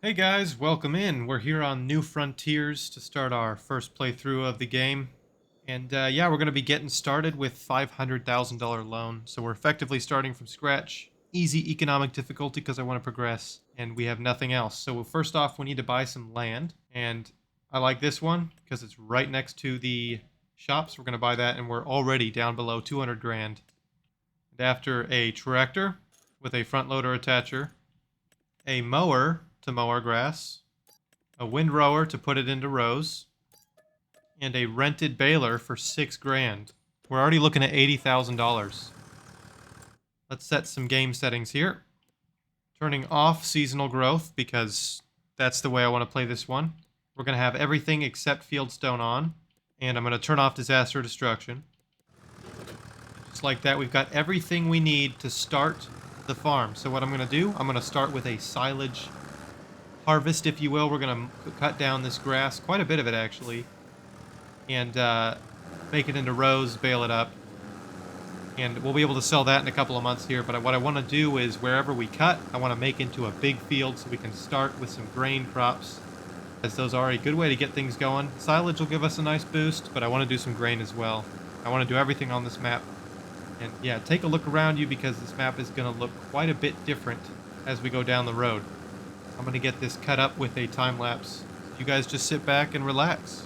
Hey guys, welcome in. We're here on New Frontiers to start our first playthrough of the game. And yeah, we're going to be getting started with $500,000 loan. So we're effectively starting from scratch. Easy economic difficulty because I want to progress. And we have nothing else. So first off, we need to buy some land. And I like this one because it's right next to the shops. We're going to buy that and we're already down below 200 grand. And after a tractor with a front loader attacher, a mower to mow our grass, a windrower to put it into rows, and a rented baler for 6 grand. We're already looking at $80,000. Let's set some game settings here. Turning off seasonal growth because that's the way I want to play this one. We're going to have everything except fieldstone on, and I'm going to turn off disaster destruction. Just like that, we've got everything we need to start the farm. So what I'm going to do, I'm going to start with a silage harvest, if you will. We're going to cut down this grass, quite a bit of it actually, and make it into rows, bale it up. And we'll be able to sell that in a couple of months here. But what I want to do is wherever we cut, I want to make into a big field so we can start with some grain crops, as those are a good way to get things going. Silage will give us a nice boost, but I want to do some grain as well. I want to do everything on this map. And yeah, take a look around you because this map is going to look quite a bit different as we go down the road. I'm going to get this cut up with a time lapse. You guys just sit back and relax.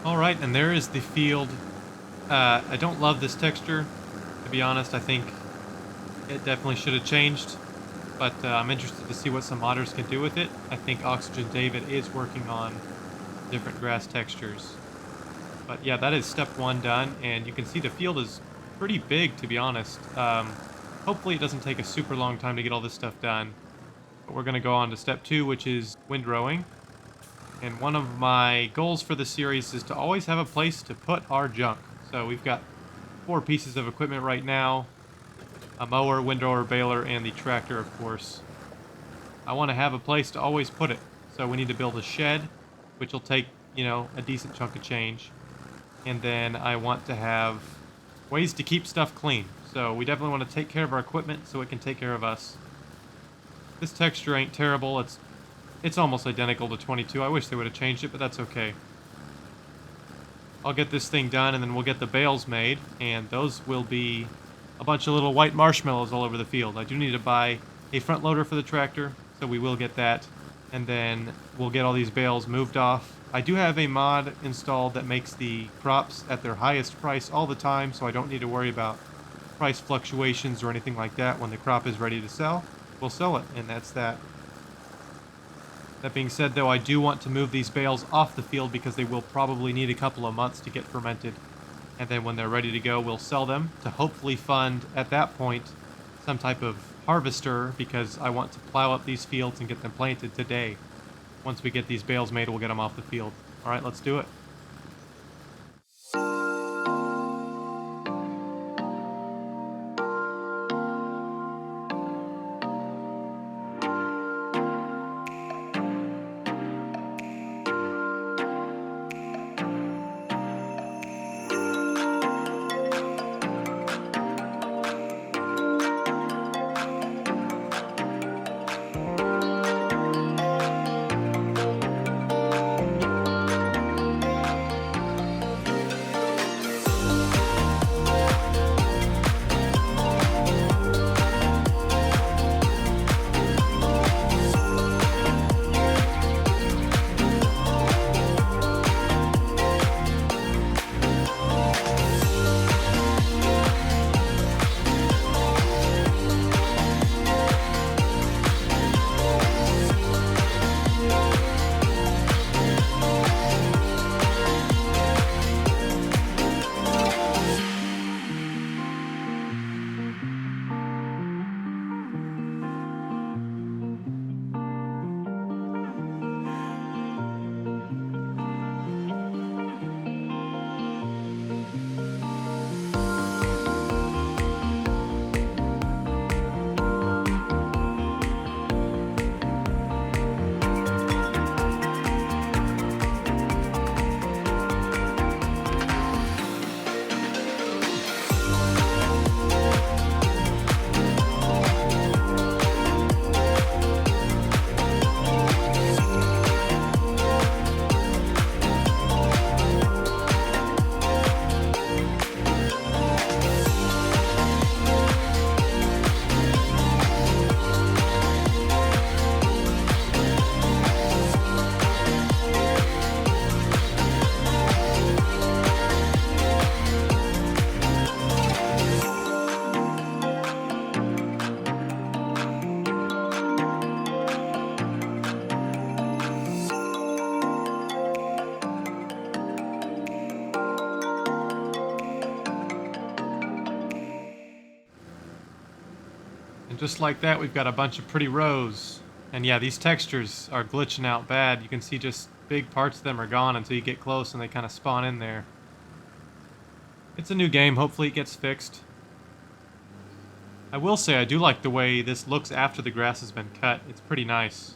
Alright, and there is the field. I don't love this texture, to be honest. I think it definitely should have changed, but I'm interested to see what some modders can do with it. I think Oxygen David is working on different grass textures. But yeah, that is step one done, and you can see the field is pretty big, to be honest. Hopefully it doesn't take a super long time to get all this stuff done. But we're going to go on to step 2, which is windrowing. And one of my goals for the series is to always have a place to put our junk. So we've got 4 pieces of equipment right now. A mower, windrower, baler, and the tractor, of course. I want to have a place to always put it. So we need to build a shed, which will take, a decent chunk of change. And then I want to have ways to keep stuff clean. So we definitely want to take care of our equipment so it can take care of us. This texture ain't terrible. It's almost identical to 22. I wish they would have changed it, but that's okay. I'll get this thing done, and then we'll get the bales made, and those will be a bunch of little white marshmallows all over the field. I do need to buy a front loader for the tractor, so we will get that, and then we'll get all these bales moved off. I do have a mod installed that makes the crops at their highest price all the time, so I don't need to worry about price fluctuations or anything like that. When the crop is ready to sell, we'll sell it, and that's that. That being said, though, I do want to move these bales off the field because they will probably need a couple of months to get fermented. And then when they're ready to go, we'll sell them to hopefully fund, at that point, some type of harvester, because I want to plow up these fields and get them planted today. Once we get these bales made, we'll get them off the field. All right, let's do it. And just like that, we've got a bunch of pretty rows. And yeah, these textures are glitching out bad. You can see just big parts of them are gone until you get close and they kind of spawn in there. It's a new game. Hopefully it gets fixed. I will say I do like the way this looks after the grass has been cut. It's pretty nice.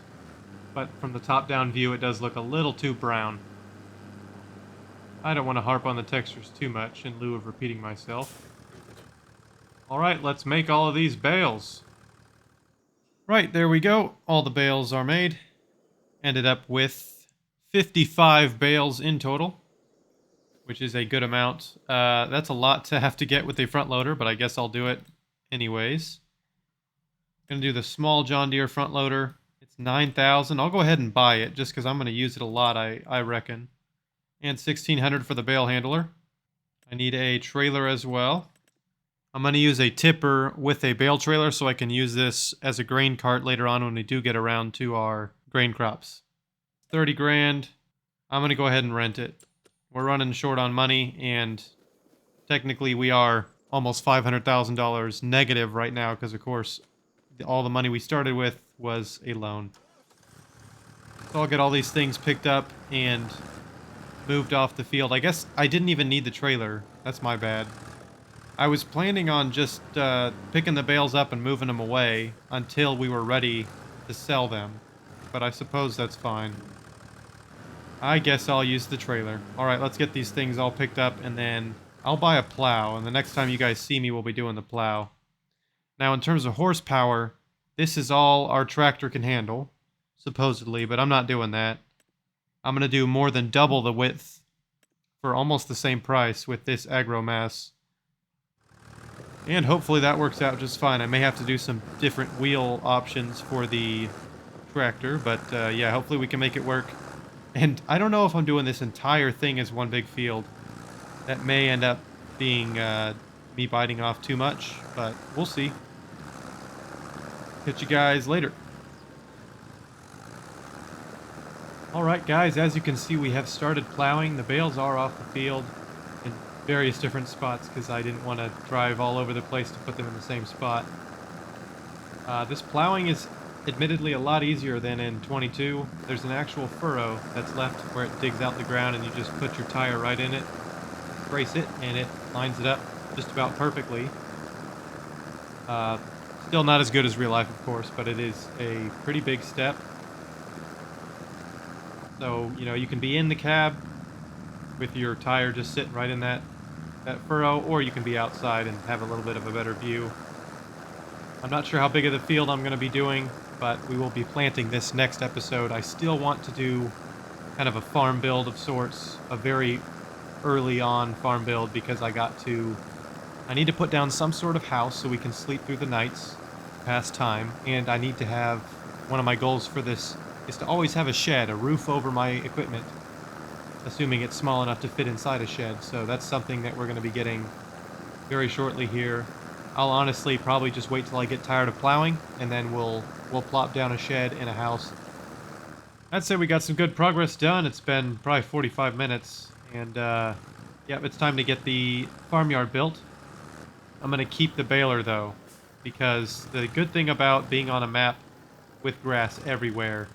But from the top-down view, it does look a little too brown. I don't want to harp on the textures too much in lieu of repeating myself. Alright, let's make all of these bales. Right, there we go. All the bales are made. Ended up with 55 bales in total, which is a good amount. That's a lot to have to get with a front loader, but I guess I'll do it anyways. Gonna do the small John Deere front loader. It's 9,000. I'll go ahead and buy it just because I'm gonna use it a lot, I reckon. And 1,600 for the bale handler. I need a trailer as well. I'm going to use a tipper with a bale trailer so I can use this as a grain cart later on when we do get around to our grain crops. 30 grand. I'm going to go ahead and rent it. We're running short on money, and technically we are almost $500,000 negative right now because, of course, all the money we started with was a loan. So I'll get all these things picked up and moved off the field. I guess I didn't even need the trailer. That's my bad. I was planning on just picking the bales up and moving them away until we were ready to sell them. But I suppose that's fine. I guess I'll use the trailer. Alright, let's get these things all picked up and then I'll buy a plow. And the next time you guys see me, we'll be doing the plow. Now, in terms of horsepower, this is all our tractor can handle, supposedly, but I'm not doing that. I'm going to do more than double the width for almost the same price with this agromass. And hopefully that works out just fine. I may have to do some different wheel options for the tractor, but yeah, hopefully we can make it work. And I don't know if I'm doing this entire thing as one big field. That may end up being me biting off too much, but we'll see. Catch you guys later. Alright guys, as you can see, we have started plowing. The bales are off the field in various different spots because I didn't want to drive all over the place to put them in the same spot. This plowing is admittedly a lot easier than in 22. There's an actual furrow that's left where it digs out the ground and you just put your tire right in it, brace it, and it lines it up just about perfectly. Still not as good as real life, of course, but it is a pretty big step. So, you know, you can be in the cab with your tire just sitting right in that furrow, or you can be outside and have a little bit of a better view. I'm not sure how big of the field I'm going to be doing, but we will be planting this next episode. I still want to do kind of a farm build of sorts, a very early on farm build, because I need to put down some sort of house so we can sleep through the nights, pass time, and I need to have, one of my goals for this is to always have a shed, a roof over my equipment, assuming it's small enough to fit inside a shed. So that's something that we're going to be getting very shortly here. I'll honestly probably just wait till I get tired of plowing, and then we'll plop down a shed and a house. I'd say we got some good progress done. It's been probably 45 minutes, and yeah, it's time to get the farmyard built. I'm going to keep the baler, though, because the good thing about being on a map with grass everywhere,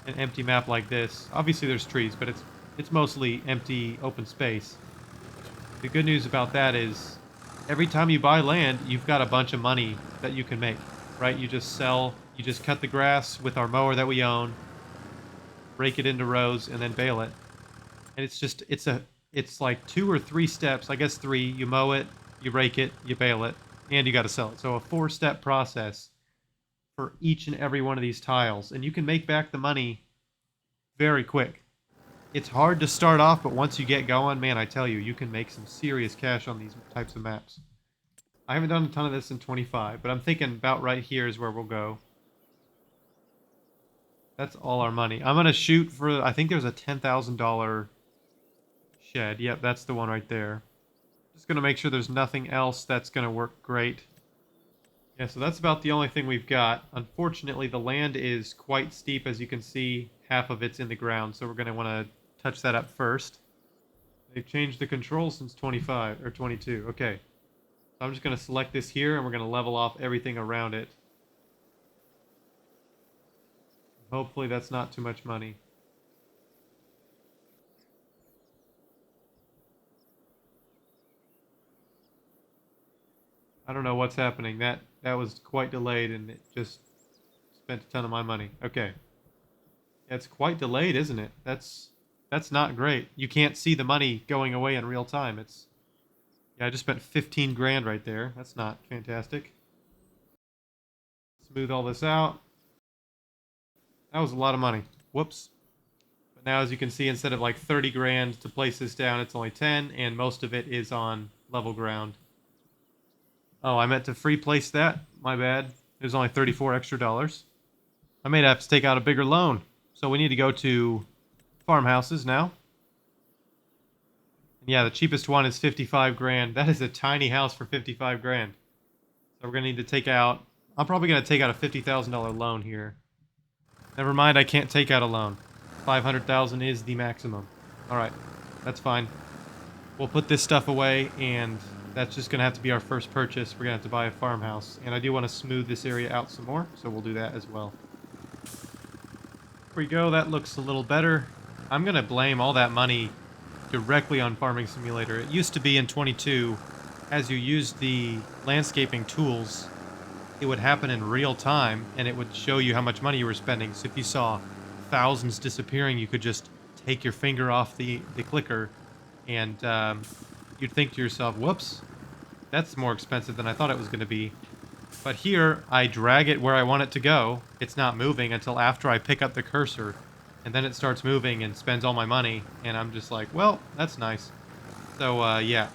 an empty map like this, obviously there's trees, but it's mostly empty open space. The good news about that is every time you buy land, you've got a bunch of money that you can make, right? You just cut the grass with our mower that we own, rake it into rows, and then bale it. And it's like 2 or 3 steps, I guess 3. You mow it, you rake it, you bale it, and you got to sell it. So a 4-step process for each and every one of these tiles, and you can make back the money very quick. It's hard to start off, but once you get going, man, I tell you, you can make some serious cash on these types of maps. I haven't done a ton of this in 25, but I'm thinking about right here is where we'll go. That's all our money. I'm going to shoot for, I think there's a $10,000 shed. Yep, that's the one right there. Just going to make sure there's nothing else that's going to work great. Yeah, so that's about the only thing we've got. Unfortunately, the land is quite steep, as you can see. Half of it's in the ground, so we're going to want to touch that up first. They've changed the controls since 25, or 22. Okay. So I'm just going to select this here, and we're going to level off everything around it. Hopefully that's not too much money. I don't know what's happening. That was quite delayed, and it just spent a ton of my money. Okay. Yeah, it's quite delayed, isn't it? That's not great. You can't see the money going away in real time. Yeah, I just spent 15 grand right there. That's not fantastic. Smooth all this out. That was a lot of money. Whoops. But now, as you can see, instead of like 30 grand to place this down, it's only 10, and most of it is on level ground. Oh, I meant to free place that. My bad. There's only 34 extra dollars. I may have to take out a bigger loan. So we need to go to farmhouses now. And yeah, the cheapest one is 55 grand. That is a tiny house for 55 grand. So we're going to need to take out... I'm probably going to take out a $50,000 loan here. Never mind, I can't take out a loan. 500,000 is the maximum. Alright, that's fine. We'll put this stuff away and that's just going to have to be our first purchase. We're going to have to buy a farmhouse. And I do want to smooth this area out some more, so we'll do that as well. There we go. That looks a little better. I'm going to blame all that money directly on Farming Simulator. It used to be in 22, as you used the landscaping tools, it would happen in real time, and it would show you how much money you were spending. So if you saw thousands disappearing, you could just take your finger off the clicker, and you'd think to yourself, whoops, that's more expensive than I thought it was going to be. But here, I drag it where I want it to go. It's not moving until after I pick up the cursor, and then it starts moving and spends all my money, and I'm just like, well, that's nice. So, yeah.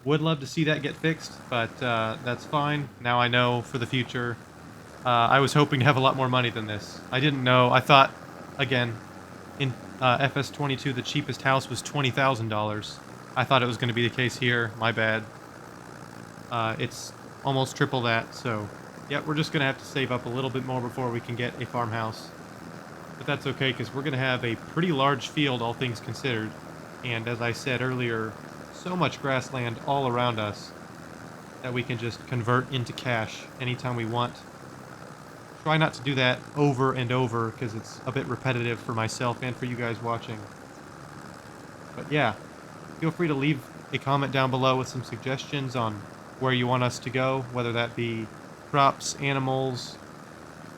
Would love to see that get fixed, but that's fine. Now I know for the future. I was hoping to have a lot more money than this. I didn't know. I thought, again, in FS22, the cheapest house was $20,000. I thought it was going to be the case here. My bad. It's almost triple that, so yeah, we're just going to have to save up a little bit more before we can get a farmhouse. But that's okay, because we're going to have a pretty large field, all things considered. And as I said earlier, so much grassland all around us that we can just convert into cash anytime we want. Try not to do that over and over, because it's a bit repetitive for myself and for you guys watching. But yeah, feel free to leave a comment down below with some suggestions on where you want us to go, whether that be crops, animals,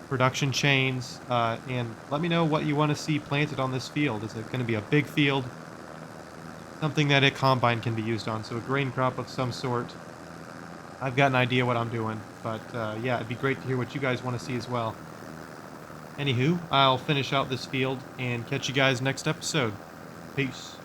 production chains, and let me know what you want to see planted on this field. Is it going to be a big field? Something that a combine can be used on, so a grain crop of some sort. I've got an idea what I'm doing, but yeah, it'd be great to hear what you guys want to see as well. Anywho, I'll finish out this field and catch you guys next episode. Peace.